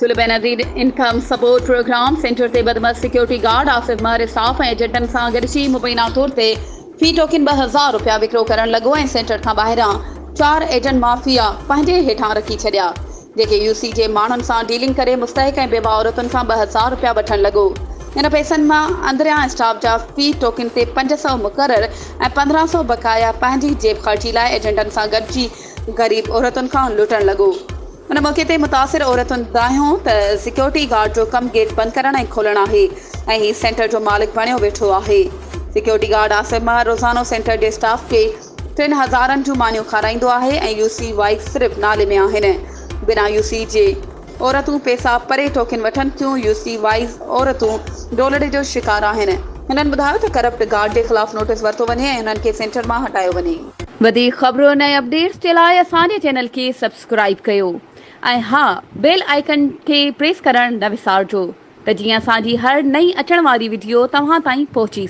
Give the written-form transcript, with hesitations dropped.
गुल Benazir income support programme centre ते बदमस्त सिक्योरिटी गार्ड आसिफ महर स्टाफ ऐं एजेंटनि सां गॾिजी मुबैना तौर ते फी टोकन 2000 रुपया विकिरो करण लॻो ऐं सेंटर खां ॿाहिरां 4 एजेंट माफ़िया पंहिंजे हेठां रखी छॾिया, जेके यूसी जे माण्हुनि सां डीलिंग करे मुस्तहिक ऐं बेवा औरतुनि खां 2000 रुपया वठणु लॻो। इन पैसनि मां अंदरियां स्टाफ जा फी टोकन ते 500 मुक़रर ऐं 1500 बक़ाया पंहिंजी जेब ख़र्ची लाइ एजेंटनि सां गॾिजी ग़रीब औरतुनि खां लुटणु लॻो। उन मौक़े ते मुतासिर औरतुनि ॿुधायो त सिक्योरिटी गार्ड जो कमु गेट बंदि करणु ऐं खोलणु आहे ऐं हीउ सेंटर जो मालिक बणियो वेठो आहे। सिक्योरिटी गार्ड आसिफ महर रोज़ानो सेंटर जे स्टाफ खे 3000 जूं मानियूं खाराईंदो आहे ऐं यूसी वाइस सिर्फ़ु नाले में आहिनि। बिना यूसी जे औरतूं पैसा परे टोकन वठनि थियूं। यूसी वाइस औरतूं डोलड़े जो शिकार आहिनि। हिननि ॿुधायो त करप्ट गार्ड जे ख़िलाफ़ नोटिस वरितो वञे ऐं हुननि खे सेंटर मां हटायो वञे। वधीक ख़बरुनि ऐं अपडेट्स जे लाइ असांजे चैनल खे सब्सक्राइब कयो ऐं हा, बेल आइकन खे प्रेस करणु न विसारिजो त जीअं असांजी हर नई अचण वारी वीडियो तव्हां ताईं पहुची